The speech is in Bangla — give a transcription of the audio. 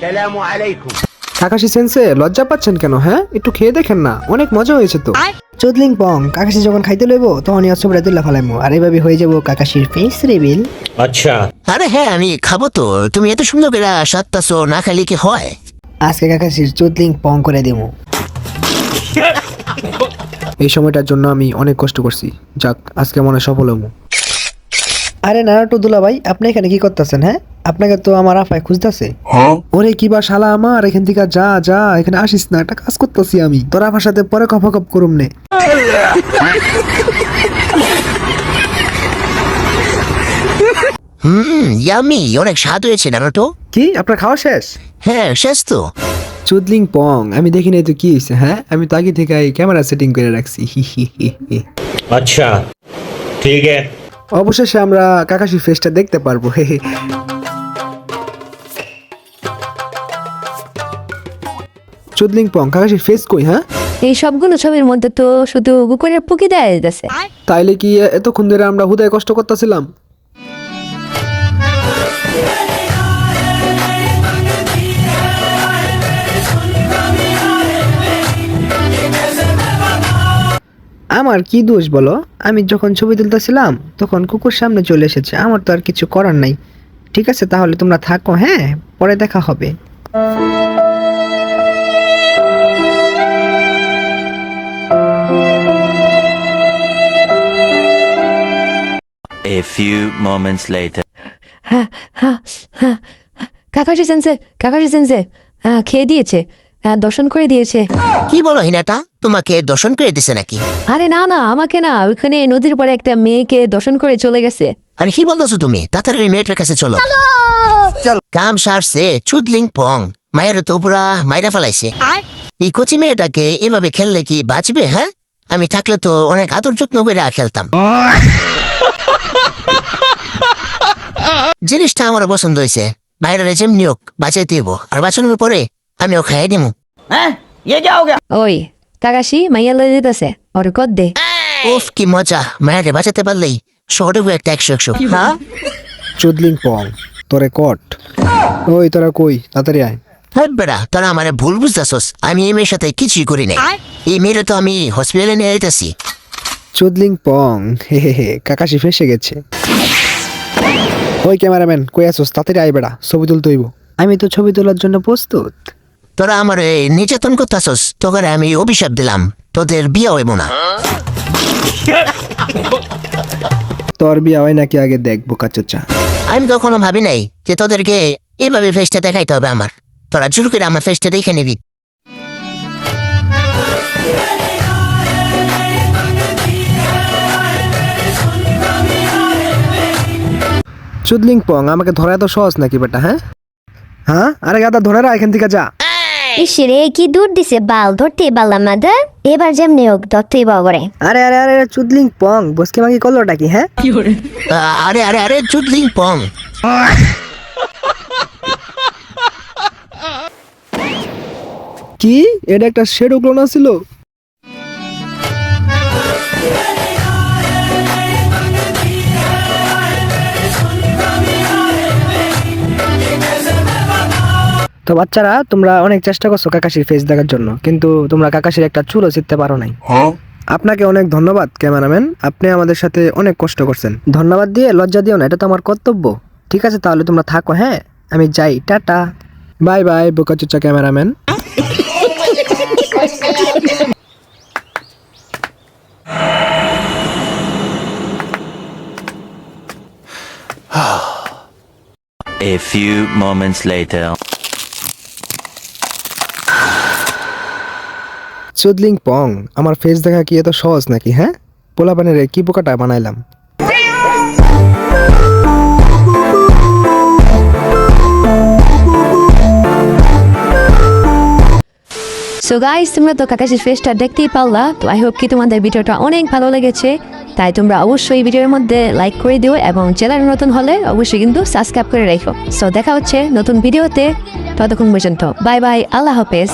সালামু আলাইকুম। কাকাশি সেন্সে লজ্জা পাচ্ছেন কেন? হ্যাঁ, একটু খেয়ে দেখেন না, অনেক মজা হয়েছে তো। চুদলিং পং কাকাশি যখন খাইতে লইব তখনই অসবরা তুল্লা ফেলাইমু, আর এইভাবে হয়ে যাব কাকাশির ফেস রিভিল। আচ্ছা, আরে হ্যাঁ আমি খাবো তো, তুমি এত সুন্দর করে সাতটাছো, না খাইলে কি হয়? আজকে কাকাশির চুদলিং পং করে দেবো। এই সময়টার জন্য আমি অনেক কষ্ট করছি, যাক আজকে মনে সফল হবো। আরে নারাটু দুলা ভাই, আপনি এখানে কি করতেছেন? হ্যাঁ, আপনাকে তো আমার আফায় খুঁজতেছে। ওরে কি বা শালা আমার, এখান থেকে যা যা, এখানে আসিস না, একটা কাজ করতেছি আমি, তোর আফার সাথে পরে কপ করুম নে। ইয়ামি, অনেক স্বাদ হয়েছে নারুটো। কি আপনার খাওয়া শেষ? হ্যাঁ শেষ তো। চুদলিং পং, আমি দেখি নাই তো কি হয়েছে? হ্যাঁ, আমি তো আগে থেকে ক্যামেরা সেটিং করে রাখছি। আচ্ছা ঠিক আছে। অবশেষে আমরা কাকাশির ফেসটা দেখতে পারবো। চুদলিং পং, কাকাশির ফেস কই? হ্যাঁ, এই সবগুলো ছবির মধ্যে তো শুধু কুকুরের পুকি দেয়া যাচ্ছে। তাইলে কি এতক্ষণ ধরে আমরা হুদায় কষ্ট করতেছিলাম? আমার কি দোষ বলো? আমি যখন ছবি তুলতেছিলাম তখন কুকুর সামনে চলে এসেছে, আমার তো আর কিছু করার নাই। ঠিক আছে, তাহলে তোমরা থাকো, হ্যাঁ, পরে দেখা হবে। A few moments later. হ্যাঁ হ্যাঁ হ্যাঁ, কাকাশি সেন্সে খেয়ে দিয়েছে, দর্শন করে দিয়েছে। কি বলো হিনাটা, তোমাকে দর্শন করে দিছে নাকি? আরে না না, আমাকে না, ওইখানে নদীর পরে একটা মেয়েকে দর্শন করে চলে গেছে। আরে কি বলতেছো তুমি? তাড়াতাড়ি মেয়েটার কাছে চলো। কাম সারছে চুদলিং পং, মায়ের তো পুরা মাইরা ফেলাইছে। এই কচি মেয়েটাকে এভাবে খেললে কি বাঁচবে? হ্যাঁ, আমি থাকলে তো অনেক আদর যত্ন করে খেলতাম। জিনিসটা আমার পছন্দ হয়েছে। বাইরে যেমনি হোক বাঁচাইতে হইব, আর বাঁচানোর পরে আমিও খাইয়ে দিব। ওই কাকাশি মাইয়া লয়ে যেতেছে, ওর কদ দে। উফ কি মজা, মায়েরে বাঁচাতে পারলেই শহরে একটা 100-100। হ্যাঁ চুদলিং পং, তোরে কট। ওই তোরা কই, তাড়াতাড়ি আয়। হ্যাঁ বেড়া, তোরা আমার ভুল বুঝতেছস। আমি এই মেয়ের সাথে কিছুই করি নাই। এই মেয়েরা তো আমি হসপিটালে নিয়ে যেতেছি। চুদলিং পং, হে, কাকাশি ফেসে গেছে। ওই ক্যামেরাম্যান কই আছোস? তাড়াতাড়ি আয় বেড়া, ছবি তুলতে হইব। আমি তো ছবি তোলার জন্য প্রস্তুত। তোরা আমার এই নির্যাতন করতেছস, তোকে আমি অভিশাপ দিলাম, তোদের বিয়ে হইব না। তোর বিয়া হয় নাকি আগে দেখ, বোকা চোচা। আমি কখনো ভাবি নাই যে তোদেরকে এভাবে ফেসটা দেখাইতে হবে আমার। তোরা জোর করে আমার ফেসটা দেখে নিবি। চুদলিং পং, আমাকে ধরা এত সহজ নাকি বেটা? হ্যাঁ হ্যাঁ, আরে গাদা ধরে রা, এখান থেকে যা। ইসরে কি দূর দিছে, বাল ধরতেই পারলাম না। এবার যেমনি হোক ধরতেই পাবো। আরে আরে আরে চুদলিং পং, বসকে মাগি করলোটা কি? হ্যাঁ, আরে আরে আরে চুদলিং পং। কি এটা একটা শেডো ক্লোন ছিল? তো বাচ্চারা, তোমরা অনেক চেষ্টা করছো কাকাশির ফেস দেখার জন্য, কিন্তু তোমরা কাকাশির একটা চুলও চিনতে পারো নাই। আপনাকে অনেক ধন্যবাদ ক্যামেরাম্যান, আপনি আমাদের সাথে অনেক কষ্ট করছেন। ধন্যবাদ দিয়ে লজ্জা দিও না, এটা তো আমার কর্তব্য। ঠিক আছে, তাহলে তোমরা থাকো, হ্যাঁ, আমি যাই, টাটা। বাই বাই বোকা চোচা cameraman. A few moments later. চুদলিং পং, আমার ফেস দেখা কি এত সহজ নাকি? হ্যাঁ, পোলাপানের কি বোকাটা বানাইলাম। সো গাইস, তোমরা তো কাকাশির ফেসটা দেখতেই পারলা। তো আই হোপ কি তোমাদের ভিডিওটা অনেক ভালো লেগেছে। তাই তোমরা অবশ্যই ভিডিওর মধ্যে লাইক করে দিও, এবং চ্যানেল নতুন হলে অবশ্যই কিন্তু সাবস্ক্রাইব করে রাখো। সো দেখা হচ্ছে নতুন ভিডিওতে, ততক্ষণ পর্যন্ত বাই বাই, আল্লাহ হাফেজ।